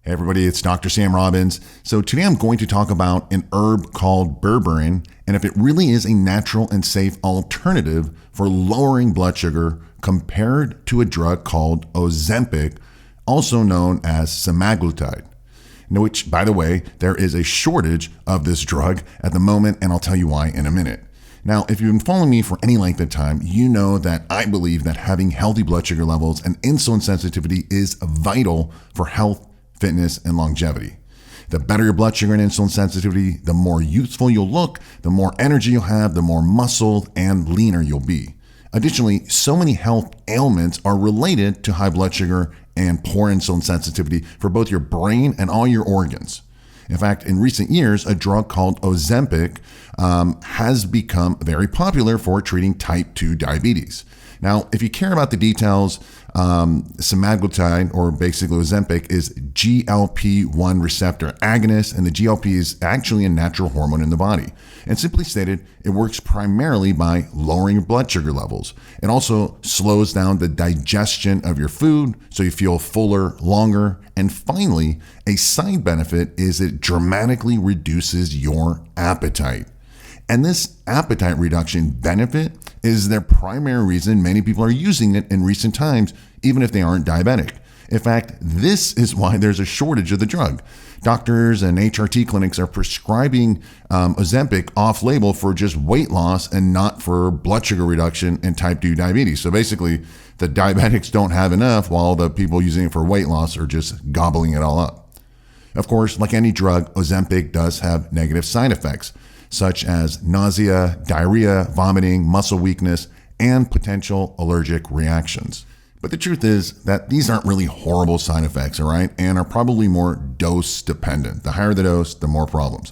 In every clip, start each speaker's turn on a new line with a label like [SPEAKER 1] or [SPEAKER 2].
[SPEAKER 1] Hey everybody, it's Dr. Sam Robbins. So today I'm going to talk about an herb called berberine and if it really is a natural and safe alternative for lowering blood sugar compared to a drug called Ozempic, also known as semaglutide. Which, by the way, there is a shortage of this drug at the moment, and I'll tell you why in a minute. Now, if you've been following me for any length of time, you know that I believe that having healthy blood sugar levels and insulin sensitivity is vital for health, fitness, and longevity. The better your blood sugar and insulin sensitivity, the more youthful you'll look, the more energy you'll have, the more muscle and leaner you'll be. Additionally, so many health ailments are related to high blood sugar and poor insulin sensitivity for both your brain and all your organs. In fact, in recent years, a drug called Ozempic has become very popular for treating type 2 diabetes. Now, if you care about the details, semaglutide, or basically Ozempic, is GLP-1 receptor agonist, and the GLP is actually a natural hormone in the body. And simply stated, it works primarily by lowering your blood sugar levels. It also slows down the digestion of your food, so you feel fuller longer. And finally, a side benefit is it dramatically reduces your appetite. And this appetite reduction benefit is their primary reason many people are using it in recent times, even if they aren't diabetic. In fact, this is why there's a shortage of the drug. Doctors and HRT clinics are prescribing Ozempic off-label for just weight loss and not for blood sugar reduction and type 2 diabetes. So basically, the diabetics don't have enough while the people using it for weight loss are just gobbling it all up. Of course, like any drug, Ozempic does have negative side effects, such as nausea, diarrhea, vomiting, muscle weakness, and potential allergic reactions. But the truth is that these aren't really horrible side effects, all right, and are probably more dose dependent. The higher the dose, the more problems.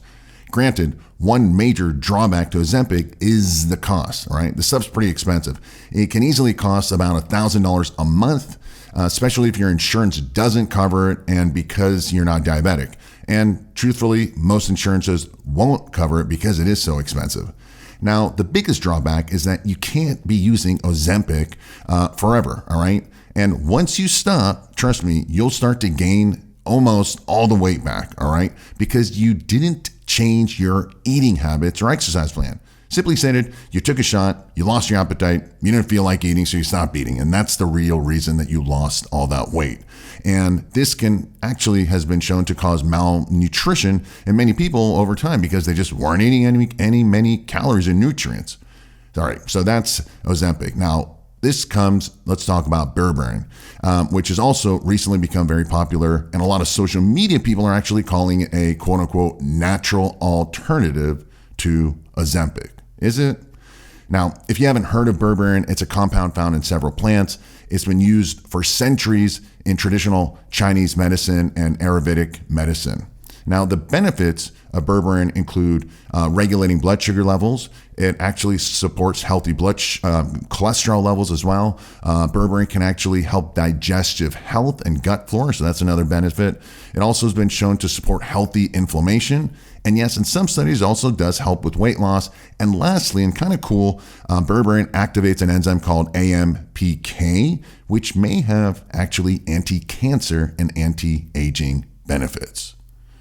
[SPEAKER 1] Granted, one major drawback to Ozempic is the cost, all right? The stuff's pretty expensive. It can easily cost about $1,000 a month, especially if your insurance doesn't cover it and because you're not diabetic. And truthfully, most insurances won't cover it because it is so expensive. Now, the biggest drawback is that you can't be using Ozempic forever, all right? And once you stop, trust me, you'll start to gain almost all the weight back, all right? Because you didn't change your eating habits or exercise plan. Simply stated, you took a shot, you lost your appetite, you didn't feel like eating, so you stopped eating. And that's the real reason that you lost all that weight. And this has been shown to cause malnutrition in many people over time because they just weren't eating many calories and nutrients. All right, so that's Ozempic. Now, let's talk about berberine, which has also recently become very popular. And a lot of social media people are actually calling it a quote unquote natural alternative to Ozempic. Is it? Now, if you haven't heard of berberine, it's a compound found in several plants. It's been used for centuries in traditional Chinese medicine and Ayurvedic medicine. Now, the benefits of berberine include regulating blood sugar levels. It actually supports healthy cholesterol levels as well. Berberine can actually help digestive health and gut flora, so that's another benefit. It also has been shown to support healthy inflammation. And yes, in some studies, it also does help with weight loss. And lastly, and kind of cool, berberine activates an enzyme called AMPK, which may have actually anti-cancer and anti-aging benefits.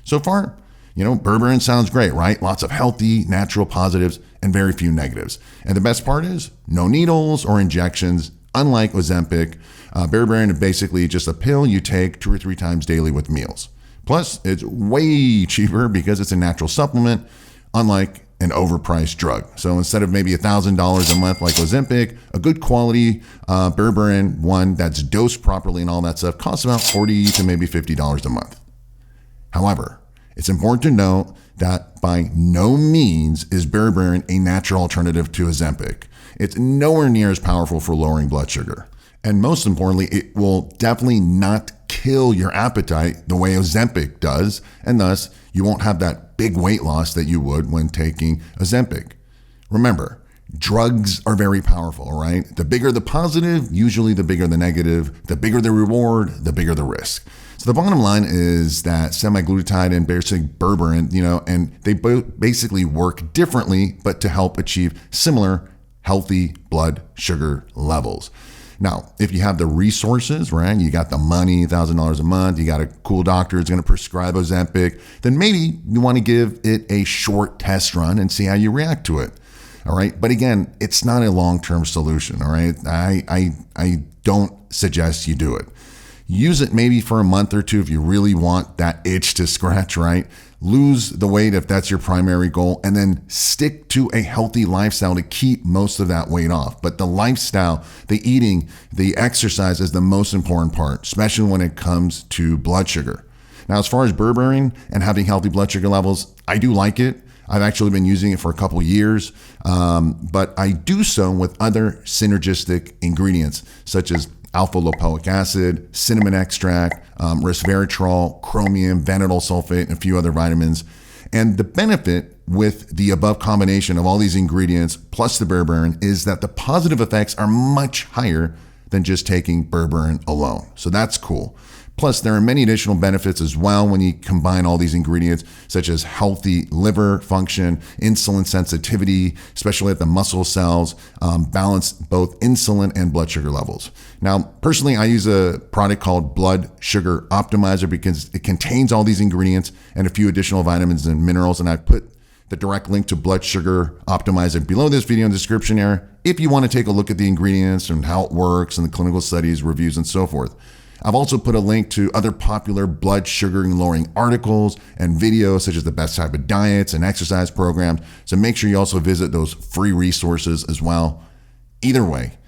[SPEAKER 1] So far, berberine sounds great, right? Lots of healthy, natural positives and very few negatives. And the best part is no needles or injections. Unlike Ozempic, berberine is basically just a pill you take 2 or 3 times daily with meals. Plus, it's way cheaper because it's a natural supplement, unlike an overpriced drug. So instead of maybe $1,000 a month like Ozempic, a good quality berberine, one that's dosed properly and all that stuff, costs about $40 to maybe $50 a month. However, it's important to note that by no means is berberine a natural alternative to Ozempic. It's nowhere near as powerful for lowering blood sugar. And most importantly, it will definitely not kill your appetite the way Ozempic does, and thus you won't have that big weight loss that you would when taking Ozempic. Remember, drugs are very powerful, right? The bigger the positive, usually the bigger the negative. The bigger the reward, the bigger the risk. So the bottom line is that semaglutide and berberine, and they both basically work differently, but to help achieve similar healthy blood sugar levels. Now, if you have the resources, right, you got the money, $1,000 a month, you got a cool doctor who's going to prescribe Ozempic, then maybe you want to give it a short test run and see how you react to it. All right. But again, it's not a long-term solution. All right. I don't suggest you do it. Use it maybe for a month or two if you really want that itch to scratch, right? Lose the weight if that's your primary goal, and then stick to a healthy lifestyle to keep most of that weight off. But the lifestyle, the eating, the exercise is the most important part, especially when it comes to blood sugar. Now, as far as berberine and having healthy blood sugar levels, I do like it. I've actually been using it for a couple years, but I do so with other synergistic ingredients such as 𝗡𝘂𝗿𝗹 𝗁𝗃, cinnamon extract, resveratrol, chromium, vanadyl sulfate, and a few other vitamins. And the benefit with the above combination of all these ingredients plus the berberine is that the positive effects are much higher than just taking berberine alone. So that's cool. Plus, there are many additional benefits as well when you combine all these ingredients, such as healthy liver function, insulin sensitivity, especially at the muscle cells, balance both insulin and blood sugar levels. Now, personally, I use a product called Blood Sugar Optimizer because it contains all these ingredients and a few additional vitamins and minerals, and I put the direct link to Blood Sugar Optimizer below this video in the description area if you want to take a look at the ingredients and how it works and the clinical studies, reviews, and so forth. I've also put a link to other popular blood sugar lowering articles and videos such as the best type of diets and exercise programs. So make sure you also visit those free resources as well. Either way,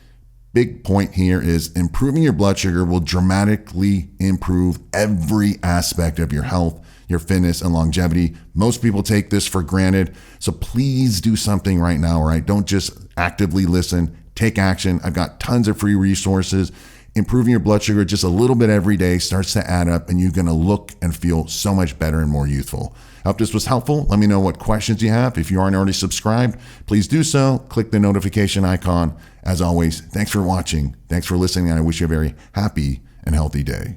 [SPEAKER 1] big point here is improving your blood sugar will dramatically improve every aspect of your health, your fitness, and longevity. Most people take this for granted. So please do something right now, all right? Don't just actively listen, take action. I've got tons of free resources. Improving your blood sugar just a little bit every day starts to add up, and you're going to look and feel so much better and more youthful. I hope this was helpful. Let me know what questions you have. If you aren't already subscribed, please do so. Click the notification icon. As always, thanks for watching. Thanks for listening, and I wish you a very happy and healthy day.